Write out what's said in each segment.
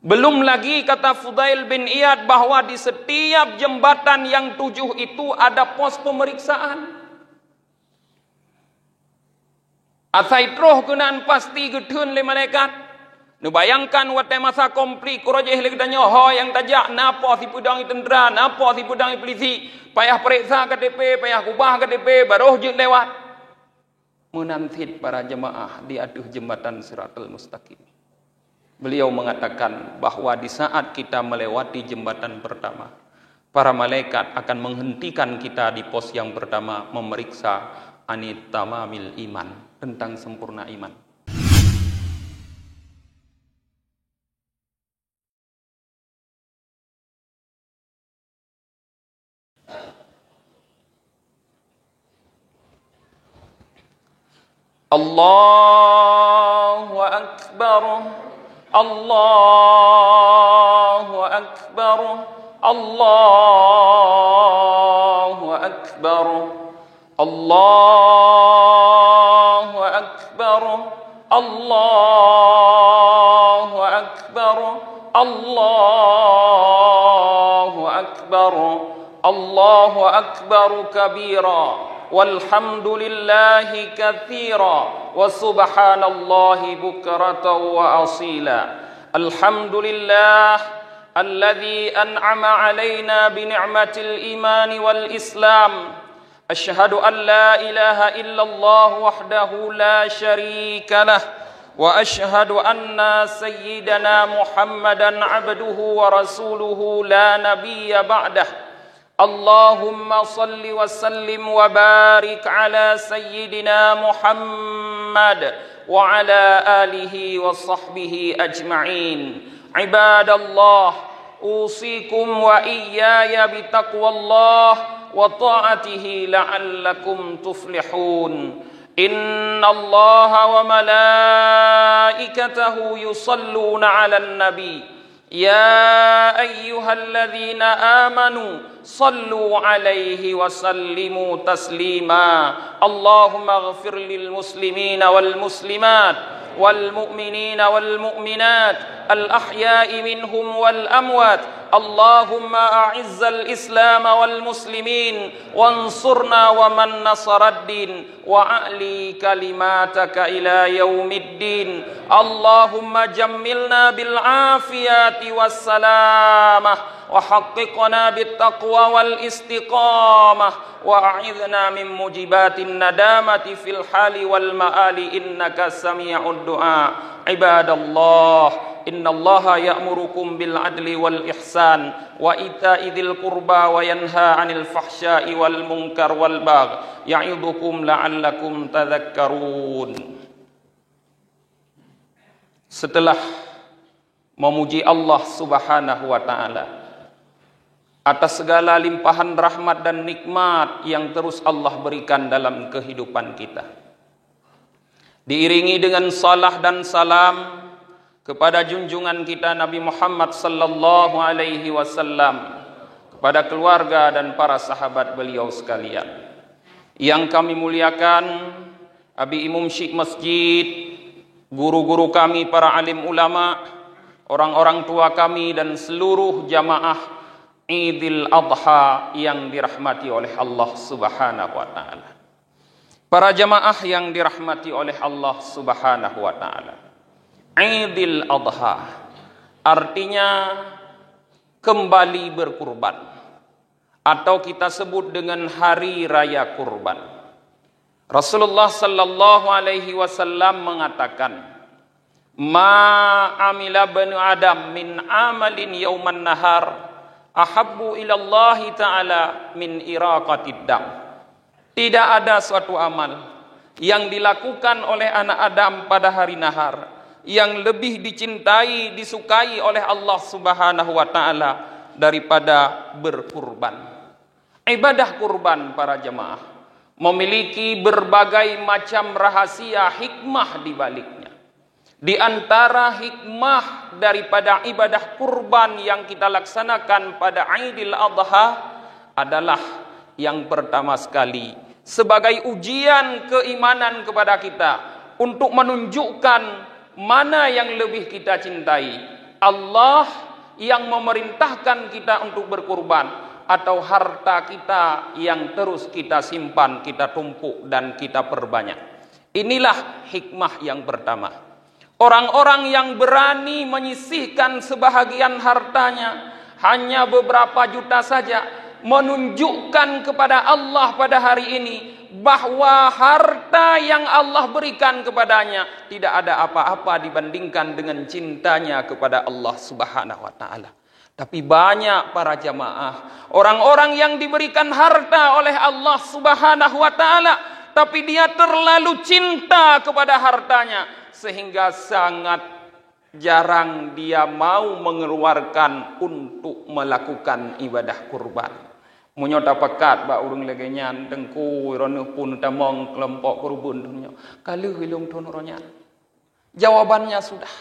Belum lagi kata Fudail bin Iyad bahwa di setiap jembatan yang 7 itu ada pos pemeriksaan. Asai troh kenaan pasti getun le malaikat. Nu bayangkan wate masa komplik kurojeh le katanya ho yang tajak napa si pudang tentera, napa si pudang polisi, payah periksa KTP, payah kubah KTP, baruh je lewat. Menantit para jemaah di aduh jembatan Siratal Mustaqim. Beliau mengatakan bahwa di saat kita melewati jembatan pertama, para malaikat akan menghentikan kita di pos yang pertama memeriksa anit tamamil iman, tentang sempurna iman. Allahu Akbar. Allahu Akbar. Allahu Akbar. Allahu Akbar. Allahu Akbar. Allahu Akbar. Allahu Akbar kabira. Walhamdulillahi katsira wa subhanallahi bukratan wa asila. Alhamdulillah alladzi an'ama 'alaina bi ni'matil iman wal islam. Asyhadu an la ilaha illallah wahdahu la syarika lah wa asyhadu anna sayyidana Muhammadan 'abduhu wa rasuluhu la nabiyya ba'dah. Allahumma salli wa sallim wa barik ala sayyidina Muhammad wa ala alihi wa sahbihi ajma'in. Ibadallah, usikum wa iyaya bitaqwallah wa ta'atihi la'allakum tuflihun. Inna Allaha wa malaikatahu yusalluna 'alan nabi. Ya ayyuhalladzina amanu sallu alaihi wa sallimu taslima. Allahumma ighfir lil muslimina wal muslimat wal mu'minina wal mu'minat al ahya'i minhum wal amwat. Allahumma a'izzal islam wal muslimin wansurna wa man nasaraddin wa a'li kalimataka ila yaumiddin. Allahumma jammilna bil afiyati was salamah wa haqqiqna bit taqwa wal istiqamah wa a'idhna min mujibatin nadamati fil hali wal ma'ali innaka sami'ud du'a. Ibadallah, innallaha ya'murukum bil adli wal ihsan wa ita'i dzil qurba wa yanha 'anil fahsya'i wal munkar wal baghi ya'idzukum la'allakum tadhakkarun. Setelah memuji Allah Subhanahu wa taala atas segala limpahan rahmat dan nikmat yang terus Allah berikan dalam kehidupan kita, diiringi dengan salah dan salam kepada junjungan kita Nabi Muhammad sallallahu alaihi wasallam, kepada keluarga dan para sahabat beliau sekalian. Yang kami muliakan Abi Imam Syekh Masjid, guru-guru kami para alim ulama, orang-orang tua kami dan seluruh jamaah Idul Adha yang dirahmati oleh Allah Subhanahu wa taala. Para jamaah yang dirahmati oleh Allah Subhanahu wa taala. Idul Adha artinya kembali berkurban, atau kita sebut dengan hari raya kurban. Rasulullah sallallahu alaihi wasallam mengatakan, "Ma amila banu Adam min amalin yauman nahar ahabbu ilallahi ta'ala min iraqatid dam." Tidak ada suatu amal yang dilakukan oleh anak Adam pada hari nahar yang lebih dicintai, disukai oleh Allah Subhanahu wa taala daripada berkurban. Ibadah kurban para jemaah memiliki berbagai macam rahasia, hikmah di baliknya. Di antara hikmah daripada ibadah kurban yang kita laksanakan pada Idul Adha adalah yang pertama sekali sebagai ujian keimanan kepada kita untuk menunjukkan mana yang lebih kita cintai, Allah yang memerintahkan kita untuk berkurban, atau harta kita yang terus kita simpan, kita tumpuk dan kita perbanyak? Inilah hikmah yang pertama. Orang-orang yang berani menyisihkan sebahagian hartanya, hanya beberapa juta saja, menunjukkan kepada Allah pada hari ini bahwa harta yang Allah berikan kepadanya tidak ada apa-apa dibandingkan dengan cintanya kepada Allah Subhanahu wa taala. Tapi banyak para jamaah, orang-orang yang diberikan harta oleh Allah Subhanahu wa taala, tapi dia terlalu cinta kepada hartanya sehingga sangat jarang dia mau mengeluarkan untuk melakukan ibadah kurban. Munyo tapakat ba urung legenya tengku rono pun tamong kelompok kurban dunia. Kalau hilung tonoronya. Jawabannya sudah.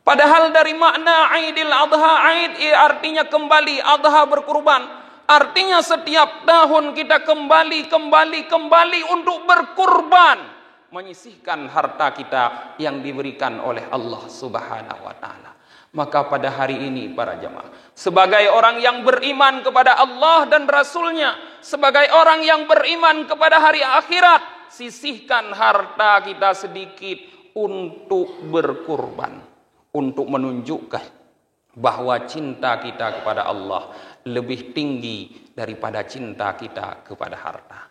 Padahal dari makna Aidil Adha, Aid artinya kembali, Adha berkurban. Artinya setiap tahun kita kembali untuk berkurban, menyisihkan harta kita yang diberikan oleh Allah Subhanahu wa taala. Maka pada hari ini para jemaah, sebagai orang yang beriman kepada Allah dan Rasulnya, sebagai orang yang beriman kepada hari akhirat, sisihkan harta kita sedikit untuk berkurban, untuk menunjukkan bahwa cinta kita kepada Allah lebih tinggi daripada cinta kita kepada harta.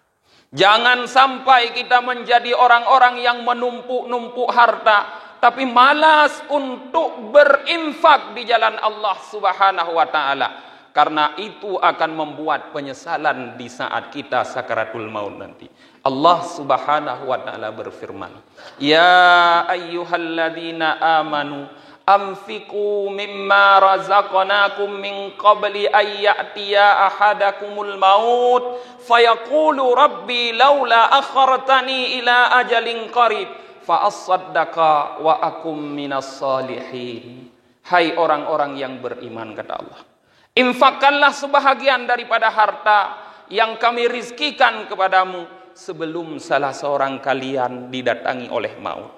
Jangan sampai kita menjadi orang-orang yang menumpuk-numpuk harta, tapi malas untuk berinfak di jalan Allah Subhanahu wa taala. Karena itu akan membuat penyesalan di saat kita sakaratul maut nanti. Allah Subhanahu wa taala berfirman, "Ya ayyuhalladzina amanu anfiqu mimma razaqnakum min qabli ay ya'tiya ahadakumul maut fayaqulu rabbi laula akhartani ila ajalin qarib fa as-saddaqa wa akum minas salihin." Hai orang-orang yang beriman, kata Allah, infakkanlah sebahagian daripada harta yang kami rizkikan kepadamu sebelum salah seorang kalian didatangi oleh maut.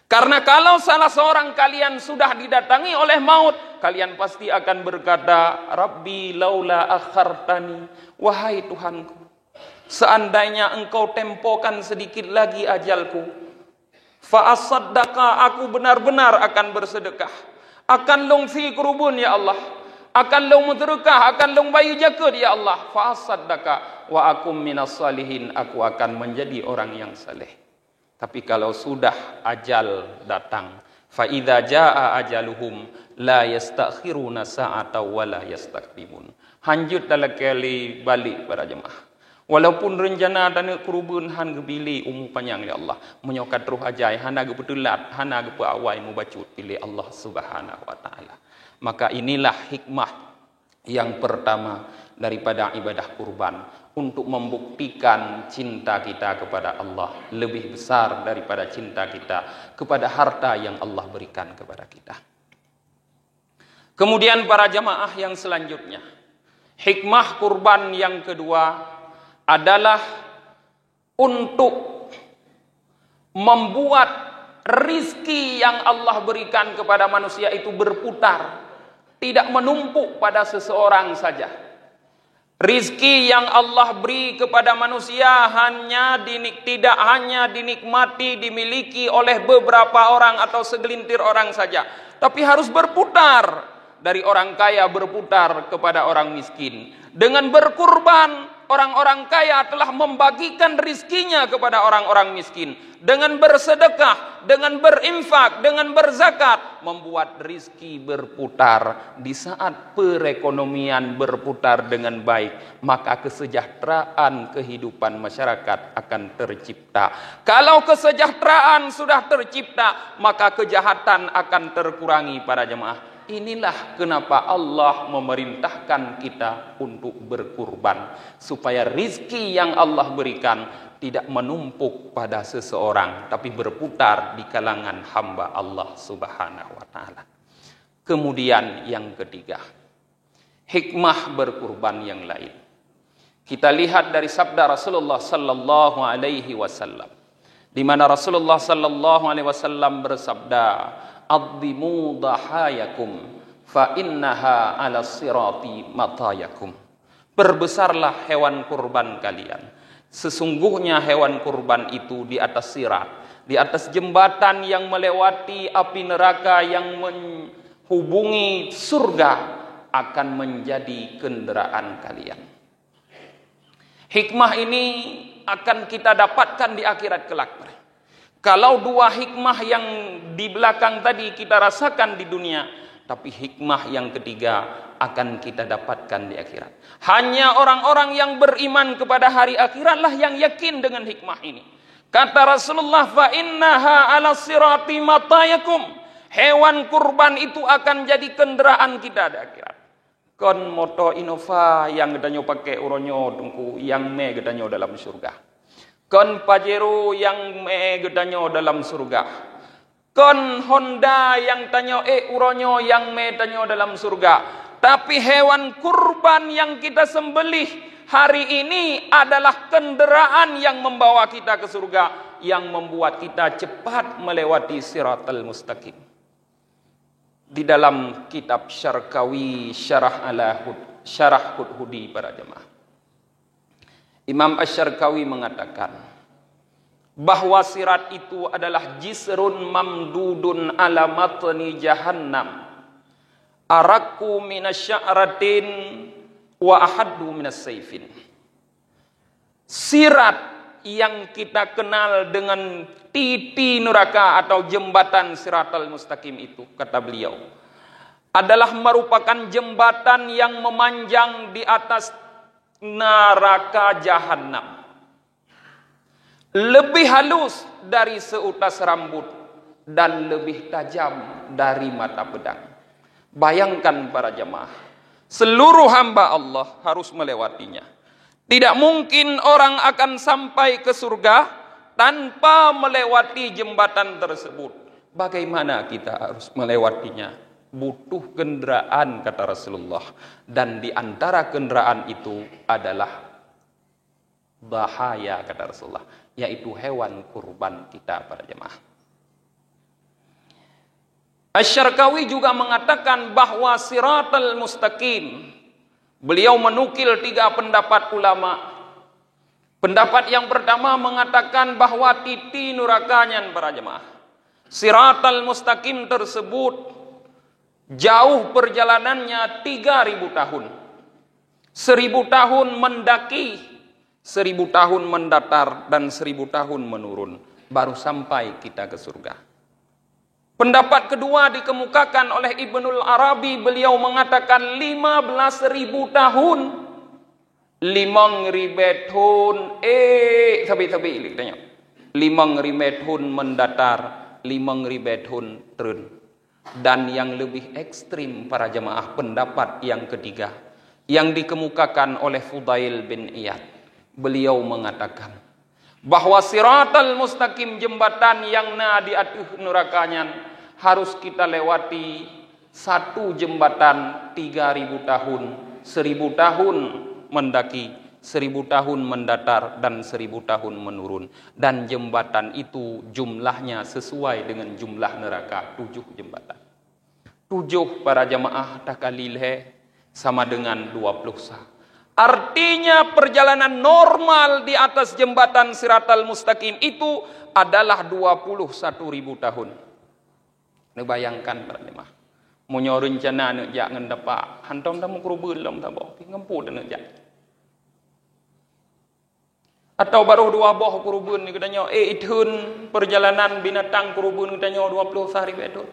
Karena kalau salah seorang kalian sudah didatangi oleh maut, kalian pasti akan berkata, Rabbi laula akhartani, wahai Tuhanku, seandainya engkau tempokan sedikit lagi ajalku, fa as-saddaqa, aku benar-benar akan bersedekah, akan long fi kurubun ya Allah, akan long mudrukah, akan long bayu jakut ya Allah, fa as-saddaqa wa akum minas salihin, aku akan menjadi orang yang saleh. Tapi kalau sudah ajal datang, fa idza jaa ajaluhum la yastakhiruna sa'ata wa la yastaqdimun. Hanjut dalam kali balik para jemaah. Walaupun rencana dan kurubun han gebili panjang ya Allah, menyokat ruh ajai hana ge betulat, hana ge awai mubacut pilih Allah Subhanahu wa taala. Maka inilah hikmah yang pertama daripada ibadah kurban, untuk membuktikan cinta kita kepada Allah lebih besar daripada cinta kita kepada harta yang Allah berikan kepada kita. Kemudian para jamaah yang selanjutnya, hikmah kurban yang kedua adalah untuk membuat rizki yang Allah berikan kepada manusia itu berputar, tidak menumpuk pada seseorang saja. Rizki yang Allah beri kepada manusia tidak hanya dinikmati, dimiliki oleh beberapa orang atau segelintir orang saja, tapi harus berputar, dari orang kaya berputar kepada orang miskin. Dengan berkurban, orang-orang kaya telah membagikan rizkinya kepada orang-orang miskin. Dengan bersedekah, dengan berinfak, dengan berzakat, membuat rizki berputar. Di saat perekonomian berputar dengan baik, maka kesejahteraan kehidupan masyarakat akan tercipta. Kalau kesejahteraan sudah tercipta, maka kejahatan akan terkurangi para jemaah. Inilah kenapa Allah memerintahkan kita untuk berkurban, supaya rizki yang Allah berikan tidak menumpuk pada seseorang, tapi berputar di kalangan hamba Allah Subhanahu wa taala. Kemudian yang ketiga, hikmah berkurban yang lain. Kita lihat dari sabda Rasulullah sallallahu alaihi wasallam, di mana Rasulullah sallallahu alaihi wasallam bersabda, addimu dhahayakum fa innaha 'ala sirati matayakum. Perbesarlah hewan kurban kalian. Sesungguhnya hewan kurban itu di atas sirat, di atas jembatan yang melewati api neraka yang menghubungi surga, akan menjadi kendaraan kalian. Hikmah ini akan kita dapatkan di akhirat kelak. Kalau dua hikmah yang di belakang tadi kita rasakan di dunia, tapi hikmah yang ketiga akan kita dapatkan di akhirat. Hanya orang-orang yang beriman kepada hari akhiratlah yang yakin dengan hikmah ini. Kata Rasulullah, fa innaha 'ala sirati matayakum. Hewan kurban itu akan jadi kendaraan kita di akhirat. Kon moto Innova yang gedanyo pakai uronyo tungku yang me gedanyo dalam surga. Kon Pajero yang me gedanyo dalam surga. Kon Honda yang tanyo uronyo yang me tanyo dalam surga. Tapi hewan kurban yang kita sembelih hari ini adalah kendaraan yang membawa kita ke surga, yang membuat kita cepat melewati siratal mustaqim. Di dalam kitab Syarkawi Syarah Hudhudi para jemaah, Imam Asy-Syarkawi mengatakan bahwa sirat itu adalah jisrun mamdudun ala matni jahannam, araku minasya'ratin wa ahaddu minas sayfin. Sirat yang kita kenal dengan titi neraka atau jembatan Siratal Mustaqim itu, kata beliau, adalah merupakan jembatan yang memanjang di atas neraka jahanam. Lebih halus dari seutas rambut dan lebih tajam dari mata pedang. Bayangkan para jemaah, seluruh hamba Allah harus melewatinya. Tidak mungkin orang akan sampai ke surga tanpa melewati jembatan tersebut. Bagaimana kita harus melewatinya? Butuh kendaraan, kata Rasulullah. Dan di antara kendaraan itu adalah bahaya, kata Rasulullah, yaitu hewan kurban kita para jemaah. Asy-Syarkawi juga mengatakan bahwa Siratal Mustaqim, beliau menukil 3 pendapat ulama. Pendapat yang pertama mengatakan bahwa titi nurakanya para jemaah, Siratal Mustaqim tersebut jauh perjalanannya 3000 tahun. 1000 tahun mendaki, 1000 tahun mendatar, dan 1000 tahun menurun, baru sampai kita ke surga. Pendapat kedua dikemukakan oleh Ibnul Arabi, beliau mengatakan 15.000 tahun. 5.000 tahun sabi ilik tanya. 5.000 tahun mendatar, 5.000 tahun turun. Dan yang lebih ekstrim para jemaah, pendapat yang ketiga yang dikemukakan oleh Fudail bin Iyad. Beliau mengatakan bahwa Siratal Mustaqim, jembatan yang di atas nerakanya, harus kita lewati satu jembatan 3000 tahun, 1000 tahun mendaki, 1000 tahun mendatar, dan 1000 tahun menurun. Dan jembatan itu jumlahnya sesuai dengan jumlah neraka, 7 jembatan. 7 para jamaah takalilhe sama dengan 20 sah. Artinya perjalanan normal di atas jembatan Siratal Mustaqim itu adalah 21.000 tahun. Bayangkan para jemaah, munyo rencana nak jak ngan dapat hantam tamu kurubun lam tabok ngempu nak jak. Atau baru 2 boh kurubun ni katanya itun perjalanan binatang kurubun katanya 20 hari betul.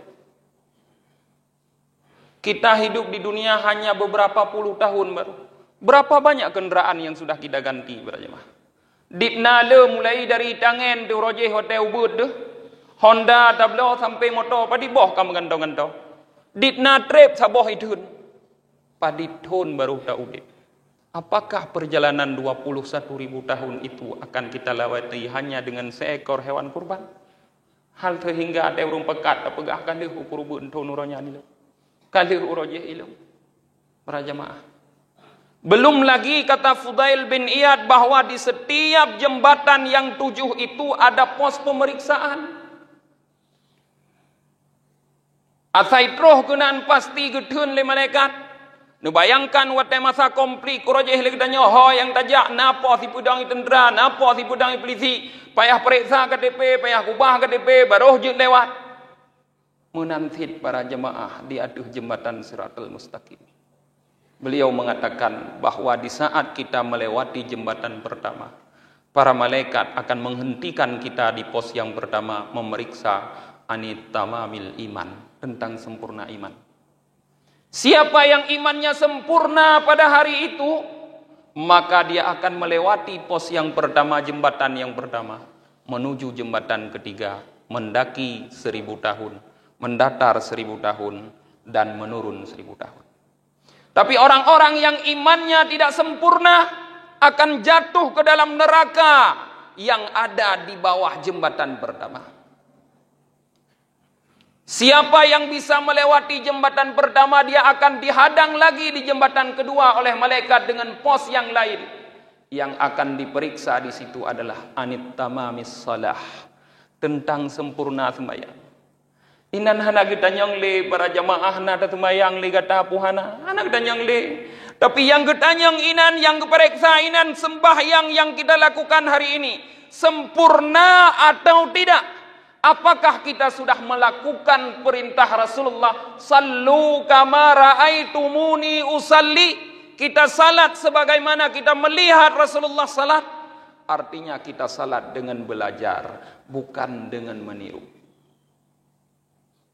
Kita hidup di dunia hanya beberapa puluh tahun baru. Berapa banyak kendaraan yang sudah kita ganti para jemaah. Dipna le mulai dari tangan tu roje hotel ubud tu, Honda tablo sampai motor padi boh kamu gantong-gantong. Dipna trip saboh itun. Padi ton baru tak udip. Apakah perjalanan 21.000 tahun itu akan kita lewati hanya dengan seekor hewan kurban? Hal sehingga ada orang pekat tak pegah kali kurban ton uronya ni. Kali uroje ilmu. Para jemaah, belum lagi kata Fudail bin Iyad bahwa di setiap jembatan yang 7 itu ada pos pemeriksaan. Asai troh kenaan pasti getun le malaikat. Nu bayangkan watai masa komplit kurojeh le kedanyo ho yang tajak napa si pudang tentera, napa si pudang polisi, payah periksa KTP, payah kubah KTP, baruh je lewat. Menantit para jemaah di aduh jembatan Siratal Mustaqim. Beliau mengatakan bahwa di saat kita melewati jembatan pertama, para malaikat akan menghentikan kita di pos yang pertama memeriksa anit tamamil iman, tentang sempurna iman. Siapa yang imannya sempurna pada hari itu, maka dia akan melewati pos yang pertama, jembatan yang pertama, menuju jembatan ketiga, mendaki 1000 tahun, mendatar 1000 tahun, dan menurun 1000 tahun. Tapi orang-orang yang imannya tidak sempurna akan jatuh ke dalam neraka yang ada di bawah jembatan pertama. Siapa yang bisa melewati jembatan pertama, dia akan dihadang lagi di jembatan kedua oleh malaikat dengan pos yang lain. Yang akan diperiksa di situ adalah anit tamamis salah, tentang sempurna sembahyang. Inan hana kita nyong le para jamaah nada sembahyang le kata puhana, hana kita nyong le. Tapi yang kita nyong inan, yang keperiksa inan sembahyang yang kita lakukan hari ini sempurna atau tidak? Apakah kita sudah melakukan perintah Rasulullah sallu kama raaitumuni usalli? Kita salat sebagaimana kita melihat Rasulullah salat. Artinya kita salat dengan belajar, bukan dengan meniru.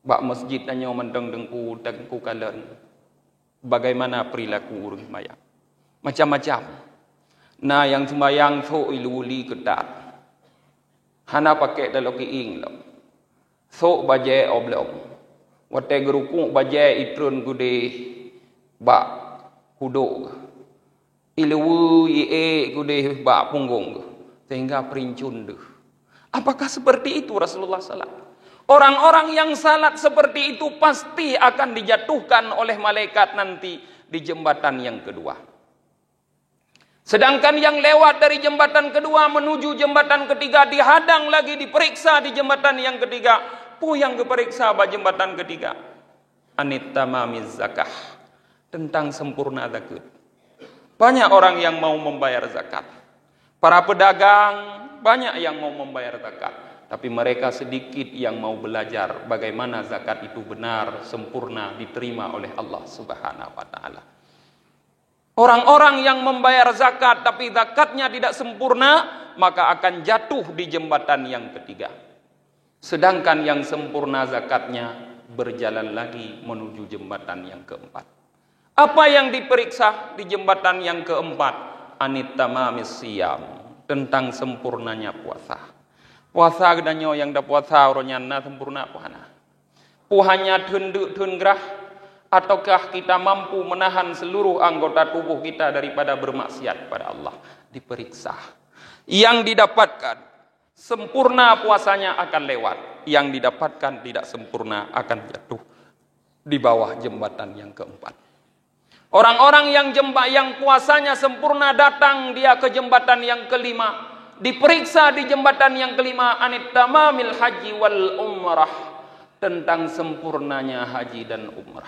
Bak masjid tanya mendeng dengku kalen. Bagaimana perilaku orang sembahyang? Macam-macam. Nah yang sembahyang so iluli ketat. Hana pakai dalam kiing lam. So bajai oblong. Wate gerukung bajai itrun gude bak huduk. Ilu ye gude bak punggung. Sehingga perincun deh. Apakah seperti itu Rasulullah sallallahu? Orang-orang yang salat seperti itu pasti akan dijatuhkan oleh malaikat nanti di jembatan yang kedua. Sedangkan yang lewat dari jembatan kedua menuju jembatan ketiga dihadang lagi, diperiksa di jembatan yang ketiga. Yang diperiksa pada jembatan ketiga. Anit tamamiz zakah, tentang sempurna zakat. Banyak orang yang mau membayar zakat. Para pedagang banyak yang mau membayar zakat. Tapi mereka sedikit yang mau belajar bagaimana zakat itu benar, sempurna, diterima oleh Allah Subhanahu wa ta'ala. Orang-orang yang membayar zakat tapi zakatnya tidak sempurna, maka akan jatuh di jembatan yang ketiga. Sedangkan yang sempurna zakatnya berjalan lagi menuju jembatan yang keempat. Apa yang diperiksa di jembatan yang keempat? Anit tamamis siyam, tentang sempurnanya puasa. Puasa gedanyo yang dah puasa orangnya sempurna puhana. Puhanya tun gerah, ataukah kita mampu menahan seluruh anggota tubuh kita daripada bermaksiat pada Allah? Diperiksa. Yang didapatkan sempurna puasanya akan lewat. Yang didapatkan tidak sempurna akan jatuh di bawah jembatan yang keempat. Orang-orang yang puasanya sempurna datang dia ke jembatan yang kelima. Diperiksa di jembatan yang kelima anit tamamil haji wal umrah, tentang sempurnanya haji dan umrah.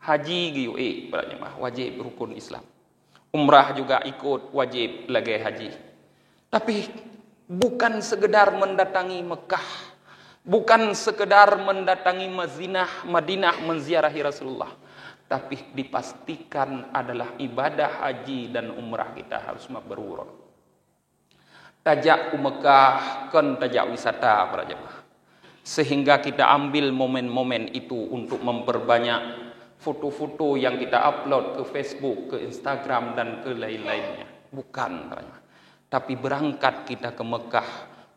Haji giu wajib rukun Islam. Umrah juga ikut wajib lagi haji. Tapi bukan sekedar mendatangi Mekah, bukan sekedar mendatangi Madinah menziarahi Rasulullah, tapi dipastikan adalah ibadah haji dan umrah kita harus mabrur. Tajak Mekah kan tajak wisata para jemaah. Sehingga kita ambil momen-momen itu untuk memperbanyak foto-foto yang kita upload ke Facebook, ke Instagram dan ke lain-lainnya. Bukan para jemaah. Tapi berangkat kita ke Mekah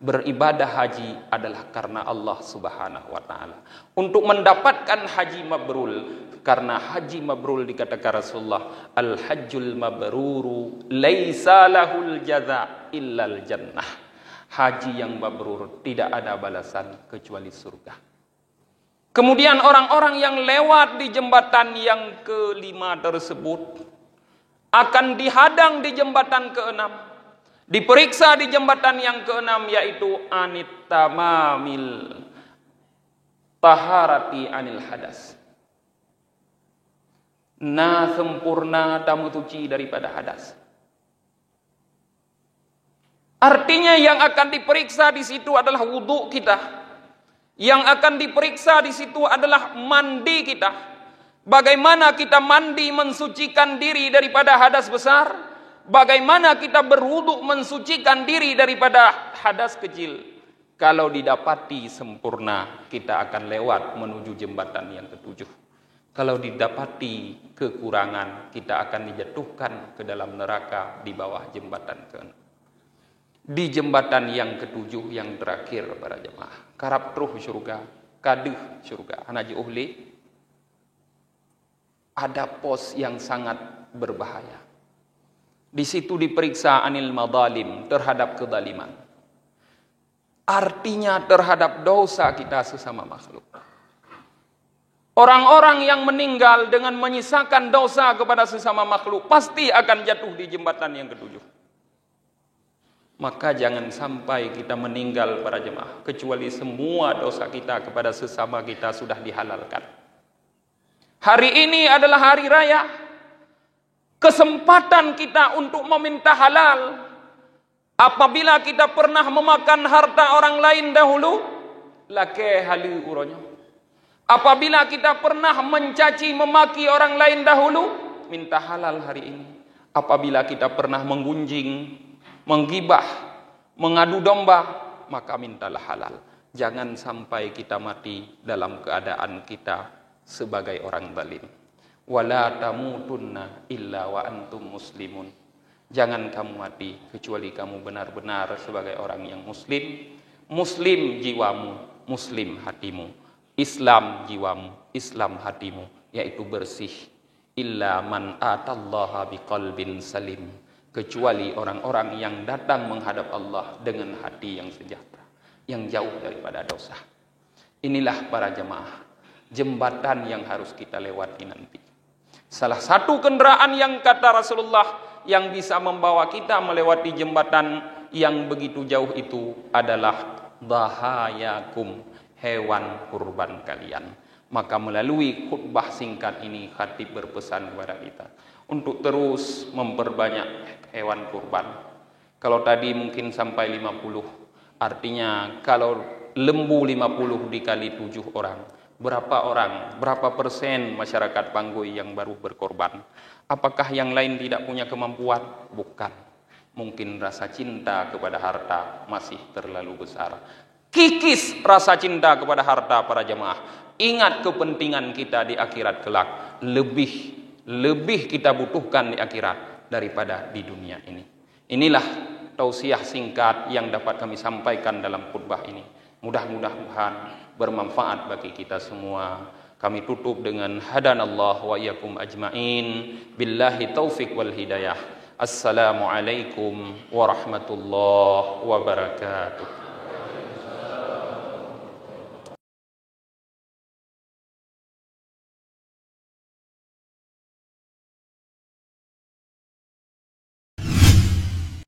beribadah haji adalah karena Allah Subhanahu wa taala. Untuk mendapatkan haji mabrur, karena haji mabrur dikatakan Rasulullah, al-hajjul mabruru laisa lahul jaza illal jannah. Haji yang mabrur tidak ada balasan kecuali surga. Kemudian orang-orang yang lewat di jembatan yang kelima tersebut akan dihadang di jembatan keenam. Diperiksa di jembatan yang keenam, yaitu anit tamamil taharati anil hadas. Sempurna tamu suci daripada hadas. Artinya yang akan diperiksa di situ adalah wudhu kita. Yang akan diperiksa di situ adalah mandi kita. Bagaimana kita mandi mensucikan diri daripada hadas besar? Bagaimana kita berwudu mensucikan diri daripada hadas kecil? Kalau didapati sempurna, kita akan lewat menuju jembatan yang ketujuh. Kalau didapati kekurangan, kita akan dijatuhkan ke dalam neraka di bawah jembatan ke-6. Di jembatan yang ketujuh yang terakhir para jemaah, karab truh syurga, kaduh syurga, hanaji uhli, ada pos yang sangat berbahaya. Di situ diperiksa anil madalim, terhadap kezaliman. Artinya terhadap dosa kita sesama makhluk. Orang-orang yang meninggal dengan menyisakan dosa kepada sesama makhluk pasti akan jatuh di jembatan yang ketujuh. Maka jangan sampai kita meninggal para jemaah kecuali semua dosa kita kepada sesama kita sudah dihalalkan. Hari ini adalah hari raya. Kesempatan kita untuk meminta halal. Apabila kita pernah memakan harta orang lain dahulu, lake halu uronya. Apabila kita pernah mencaci memaki orang lain dahulu, minta halal hari ini. Apabila kita pernah menggunjing, menggibah, mengadu domba, maka mintalah halal. Jangan sampai kita mati dalam keadaan kita sebagai orang zalim. Wala tamutunna illa wa antum muslimun. Jangan kamu mati kecuali kamu benar-benar sebagai orang yang muslim. Muslim jiwamu, muslim hatimu. Islam jiwamu, Islam hatimu, yaitu bersih. Illa man atallaha biqalbin salim. Kecuali orang-orang yang datang menghadap Allah dengan hati yang sejahtera, yang jauh daripada dosa. Inilah para jemaah, jembatan yang harus kita lewati nanti. Salah satu kendaraan yang kata Rasulullah yang bisa membawa kita melewati jembatan yang begitu jauh itu adalah dhahayakum, hewan kurban kalian. Maka melalui khutbah singkat ini khatib berpesan kepada kita untuk terus memperbanyak hewan kurban. Kalau tadi mungkin sampai 50, artinya kalau lembu 50 dikali 7 orang, berapa persen masyarakat Panggui yang baru berkorban? Apakah yang lain tidak punya kemampuan? Bukan. Mungkin rasa cinta kepada harta masih terlalu besar. Kikis rasa cinta kepada harta para jemaah. Ingat kepentingan kita di akhirat kelak. Lebih kita butuhkan di akhirat daripada di dunia ini. Inilah tausiah singkat yang dapat kami sampaikan dalam khutbah ini. Mudah-mudahan bermanfaat bagi kita semua. Kami tutup dengan hadanallah wa iyyakum ajmain. Billahi taufik wal hidayah. Assalamualaikum warahmatullahi wabarakatuh.